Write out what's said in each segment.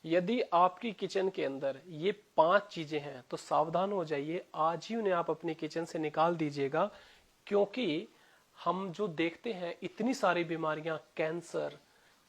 यदि आपकी किचन के अंदर ये 5 चीजें हैं तो सावधान हो जाइए, आज ही उन्हें आप अपनी किचन से निकाल दीजिएगा। क्योंकि हम जो देखते हैं इतनी सारी बीमारियां, कैंसर,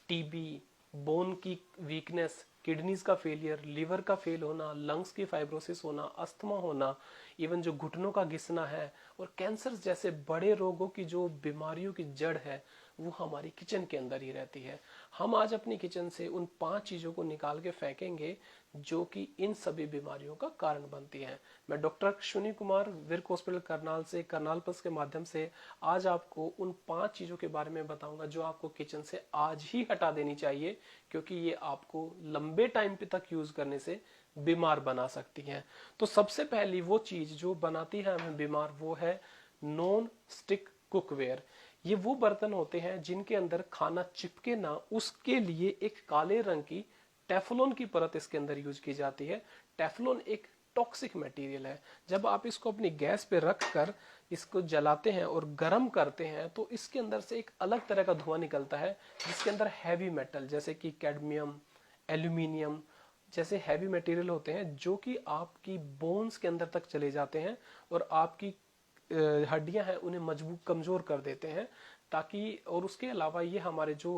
टीबी, बोन की वीकनेस, किडनीज का फेलियर, लिवर का फेल होना, लंग्स की फाइब्रोसिस होना, अस्थमा होना, इवन जो घुटनों का घिसना है और कैंसर जैसे बड़े रोगों की जो बीमारियों की जड़ है वो हमारी किचन के अंदर ही रहती है। हम आज अपनी किचन से उन 5 चीजों को निकाल के फेंकेंगे जो कि इन सभी बीमारियों का कारण बनती हैं। मैं डॉक्टर अश्विनी कुमार, विर्क हॉस्पिटल करनाल से, करनाल प्लस के माध्यम से आज आपको उन 5 चीजों के बारे में बताऊंगा जो आपको किचन से आज ही हटा देनी चाहिए, क्योंकि ये आपको लंबे टाइम पे तक यूज करने से बीमार बना सकती हैं। तो सबसे पहली वो चीज जो बनाती है हमें बीमार, वो है नॉन स्टिक कुकवेयर। ये वो बर्तन होते हैं जिनके अंदर खाना चिपके ना, उसके लिए एक काले रंग की टेफलॉन की परत इसके अंदर यूज की जाती है। टेफलॉन एक टॉक्सिक मटेरियल है। जब आप इसको अपनी गैस पे रख कर इसको जलाते हैं और गर्म करते हैं तो इसके अंदर से एक अलग तरह का धुआं निकलता है, जिसके अंदर हैवी मेटल जैसे कि कैडमियम, एल्यूमिनियम जैसे हैवी मटेरियल होते हैं जो कि आपकी बोन्स के अंदर तक चले जाते हैं और आपकी हड्डियां हैं उन्हें मजबूत कमजोर कर देते हैं। ताकि और उसके अलावा ये हमारे जो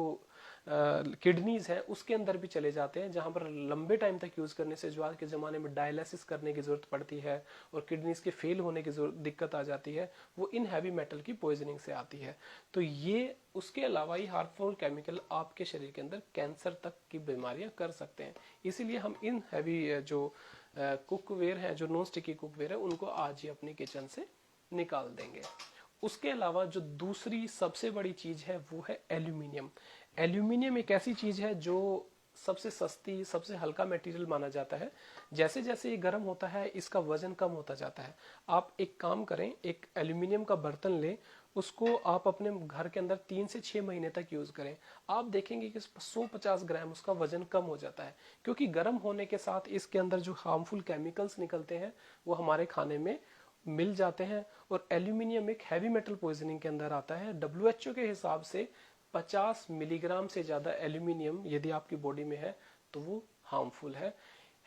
किडनीज है उसके अंदर भी चले जाते हैं, जहां पर लंबे टाइम तक यूज करने से जो आज के जमाने में डायलिसिस करने की जरूरत पड़ती है और किडनीज के फेल होने की दिक्कत आ जाती है, वो इन हैवी मेटल की पॉइजनिंग से आती है। तो ये उसके अलावा ये हार्मफुल केमिकल आपके शरीर के अंदर कैंसर तक की बीमारियां कर सकते हैं। इसीलिए हम इन हैवी जो कुकवेयर है, जो नॉन स्टिकी कुकवेयर है, उनको आज ही अपनी किचन से निकाल देंगे। उसके अलावा जो दूसरी सबसे बड़ी चीज है वो है एल्यूमिनियम। एल्यूमिनियम एक ऐसी चीज है जो सबसे सस्ती, सबसे हल्का मटेरियल माना जाता है। जैसे जैसे ये गर्म होता है इसका वजन कम होता जाता है। आप एक काम करें, एक एल्यूमिनियम का बर्तन लें, उसको आप अपने घर के अंदर 3 से 6 महीने तक यूज करें। आप देखेंगे कि 150 ग्राम उसका वजन कम हो जाता है, क्योंकि गर्म होने के साथ इसके अंदर जो हार्मफुल केमिकल्स निकलते हैं वो हमारे खाने में मिल जाते हैं। और एल्यूमिनियम एक हैवी मेटल पॉइजनिंग के अंदर आता है। डब्ल्यूएचओ के हिसाब से 50 मिलीग्राम से ज्यादा एल्यूमिनियम यदि आपकी बॉडी में है तो वो हार्मफुल है।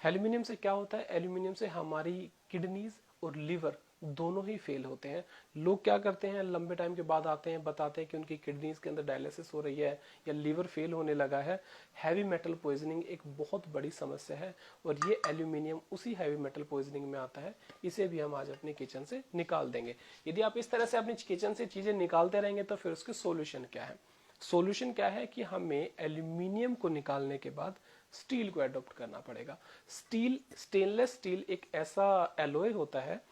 एल्यूमिनियम से क्या होता है, एल्यूमिनियम से हमारी किडनीज और लिवर दोनों ही फेल होते हैं। लोग क्या करते हैं, लंबे टाइम के बाद आते हैं, बताते हैं कि उनकी किडनीज के अंदर डायलिसिस हो रही है या लिवर फेल होने लगा है। हैवी मेटल पॉइजनिंग एक बहुत बड़ी समस्या है और ये एल्यूमिनियम उसी हैवी मेटल पॉइजनिंग में आता है। इसे भी हम आज अपनी किचन से निकाल देंगे। यदि आप इस तरह से अपनी किचन से चीजें निकालते रहेंगे तो फिर उसके सोल्यूशन क्या है? सॉल्यूशन क्या है कि हमें एल्यूमिनियम को निकालने के बाद स्टील को एडॉप्ट करना पड़ेगा। स्टील, स्टेनलेस स्टील एक ऐसा एलॉय होता है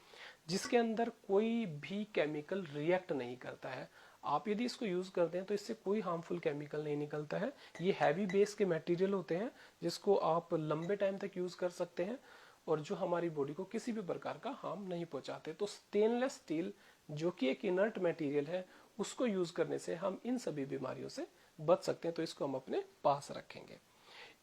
जिसके अंदर कोई भी केमिकल रिएक्ट नहीं करता है। आप यदि इसको यूज करते हैं तो इससे कोई हार्मफुल केमिकल नहीं निकलता है। ये हैवी बेस के मटेरियल होते हैं जिसको आप लंबे टाइम तक यूज कर सकते हैं और जो हमारी बॉडी को किसी भी प्रकार का हार्म नहीं पहुंचाते। तो स्टेनलेस स्टील जो कि एक इनर्ट मटेरियल है, उसको यूज करने से हम इन सभी बीमारियों से बच सकते हैं। तो इसको हम अपने पास रखेंगे।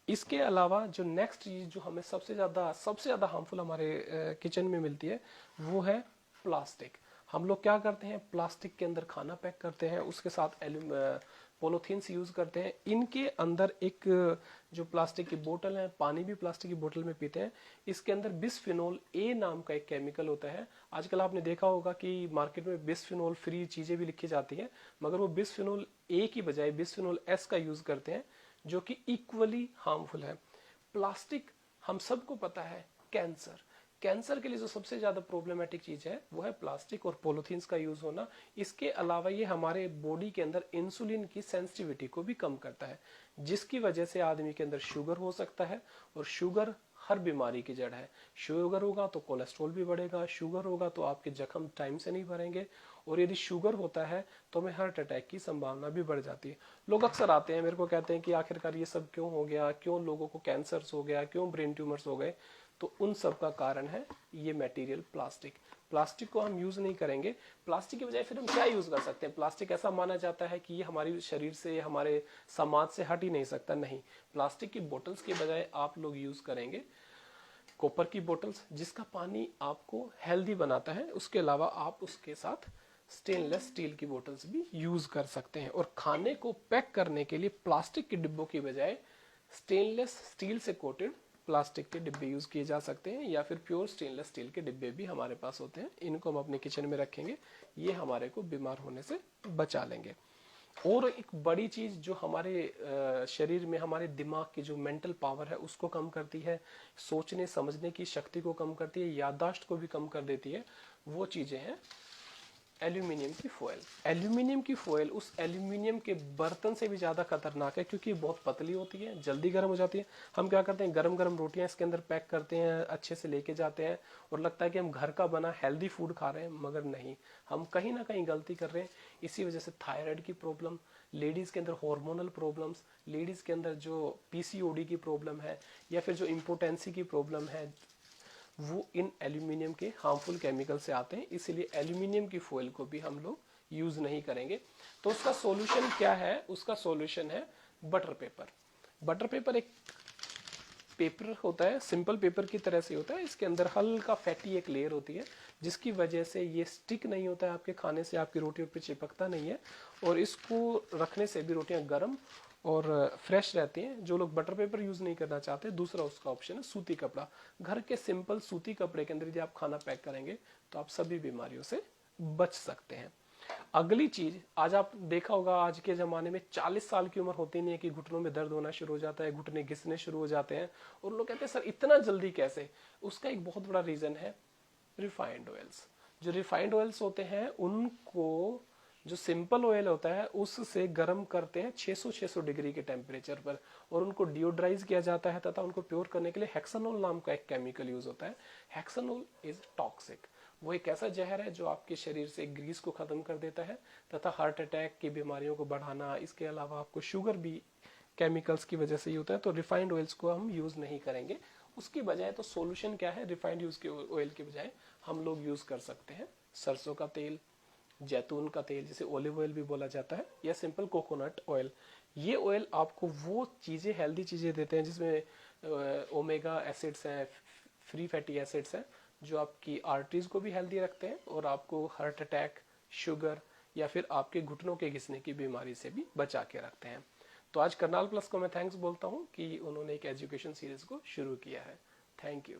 इसके अलावा जो नेक्स्ट चीज जो हमें सबसे ज्यादा हार्मफुल हमारे किचन में मिलती है वो है प्लास्टिक। हम लोग क्या करते हैं, प्लास्टिक के अंदर खाना पैक करते हैं, उसके साथ पॉलीथीन्स यूज करते हैं। इनके अंदर एक जो प्लास्टिक की बोतल है, पानी भी प्लास्टिक की बोतल में पीते हैं, इसके अंदर बिस्फिनोल ए नाम का एक केमिकल होता है। आजकल आपने देखा होगा कि मार्केट में बिस्फिनोल फ्री चीजें भी लिखी जाती हैं, मगर वो बिस्फिनोल ए की बजाय बिस्फिनोल एस का यूज करते हैं, जो कि इक्वली हार्मफुल है। प्लास्टिक हम सबको पता है, कैंसर, कैंसर के लिए जो सबसे ज्यादा प्रॉब्लमेटिक चीज है वो है प्लास्टिक और पॉलीथीन्स का यूज होना। इसके अलावा ये हमारे बॉडी के अंदर इंसुलिन की सेंसिटिविटी को भी कम करता है, जिसकी वजह से आदमी के अंदर शुगर हो सकता है। और शुगर हर बीमारी की जड़ है। शुगर होगा तो कोलेस्ट्रॉल भी बढ़ेगा, शुगर होगा तो आपके जख्म टाइम से नहीं भरेंगे, और यदि शुगर होता है तो हमें हार्ट अटैक की संभावना भी बढ़ जाती है। लोग अक्सर आते हैं मेरे को, कहते हैं कि आखिरकार ये सब क्यों हो गया, क्यों लोगों को कैंसर्स हो गया, क्यों ब्रेन ट्यूमर्स हो गए। तो उन सब का कारण है ये मटेरियल प्लास्टिक। प्लास्टिक को हम यूज नहीं करेंगे, प्लास्टिक की बजाय फिर हम क्या यूज कर सकते हैं? प्लास्टिक ऐसा माना जाता है कि ये हमारे शरीर से, हमारे समाज से हट ही नहीं सकता। नहीं, प्लास्टिक की बोतल्स के बजाय आप लोग यूज करेंगे कॉपर की बोतल्स, जिसका पानी आपको हेल्दी बनाता है। उसके अलावा आप उसके साथ स्टेनलेस स्टील की बोतल्स भी यूज कर सकते हैं। और खाने को पैक करने के लिए प्लास्टिक के डिब्बों की बजाय स्टेनलेस स्टील से कोटेड प्लास्टिक के डिब्बे यूज किए जा सकते हैं, या फिर प्योर स्टेनलेस स्टील के डिब्बे भी हमारे पास होते हैं। इनको हम अपने किचन में रखेंगे, ये हमारे को बीमार होने से बचा लेंगे। और एक बड़ी चीज जो हमारे शरीर में हमारे दिमाग की जो मेंटल पावर है उसको कम करती है, सोचने समझने की शक्ति को कम करती है, याददाश्त को भी कम कर देती है, वो चीजें हैं एल्यूमिनियम की फॉयल। एल्यूमिनियम की फॉयल उस एल्यूमिनियम के बर्तन से भी ज्यादा खतरनाक है, क्योंकि बहुत पतली होती है, जल्दी गर्म हो जाती है। हम क्या करते हैं, गरम गरम रोटियां इसके अंदर पैक करते हैं, अच्छे से लेके जाते हैं, और लगता है कि हम घर का बना हेल्दी फूड खा रहे हैं, मगर नहीं, हम कहीं ना कहीं गलती कर रहे हैं। इसी वजह से थायराइड की प्रॉब्लम, लेडीज के अंदर हार्मोनल प्रॉब्लम्स, लेडीज के अंदर जो पीसीओडी की प्रॉब्लम है, या फिर जो इम्पोटेंसी की प्रॉब्लम है, वो इन एल्यूमिनियम के हार्मफुल केमिकल से आते हैं। इसीलिए एल्यूमिनियम की फॉयल को भी हम लोग यूज नहीं करेंगे। तो उसका सॉल्यूशन क्या है? उसका सॉल्यूशन है बटर पेपर। बटर पेपर एक पेपर होता है, सिंपल पेपर की तरह से होता है, इसके अंदर हल्का फैटी एक लेयर होती है, जिसकी वजह से ये स्टिक नहीं होता है आपके खाने से, आपकी रोटियों पे चिपकता नहीं है, और इसको रखने से भी रोटियां गर्म और फ्रेश रहती हैं। जो लोग बटर पेपर यूज नहीं करना चाहते, दूसरा उसका ऑप्शन है सूती कपड़ा। घर के सिंपल सूती कपड़े के अंदर यदि आप खाना पैक करेंगे तो आप सभी बीमारियों से बच सकते हैं। अगली चीज, आज आप देखा होगा आज के जमाने में 40 साल की उम्र होती नहीं है कि घुटनों में दर्द होना शुरू हो जाता है, घुटने घिसने शुरू हो जाते हैं, और लोग कहते हैं सर इतना जल्दी कैसे? उसका एक बहुत बड़ा रीजन है रिफाइंड ऑयल्स। जो रिफाइंड ऑयल्स होते हैं उनको जो सिंपल ऑयल होता है उससे गर्म करते हैं 600 डिग्री के टेम्परेचर पर, और उनको डिओड्राइज किया जाता है, तथा उनको प्योर करने के लिए हेक्सानोल नाम का एक केमिकल यूज होता है। हेक्सानोल इज टॉक्सिक। वो एक ऐसा जहर है जो आपके शरीर से ग्रीस को खत्म कर देता है, तथा हार्ट अटैक की बीमारियों को बढ़ाना, इसके अलावा आपको शुगर भी केमिकल्स की वजह से ही होता है। तो रिफाइंड ऑयल्स को हम यूज नहीं करेंगे। उसकी बजाय तो सॉल्यूशन क्या है, रिफाइंड यूज के ऑयल के बजाय हम लोग यूज कर सकते हैं सरसों का तेल, जैतून का तेल जिसे ऑलिव ऑयल भी बोला जाता है, या सिंपल कोकोनट ऑयल। ये ऑयल आपको वो चीजें, हेल्दी चीजें देते हैं जिसमें ओमेगा एसिड्स हैं, फ्री फैटी एसिड्स हैं, जो आपकी आर्टरीज को भी हेल्दी रखते हैं, और आपको हार्ट अटैक, शुगर, या फिर आपके घुटनों के घिसने की बीमारी से भी बचा के रखते हैं। तो आज करनाल प्लस को मैं थैंक्स बोलता हूँ कि उन्होंने एक एजुकेशन सीरीज को शुरू किया है। Thank you.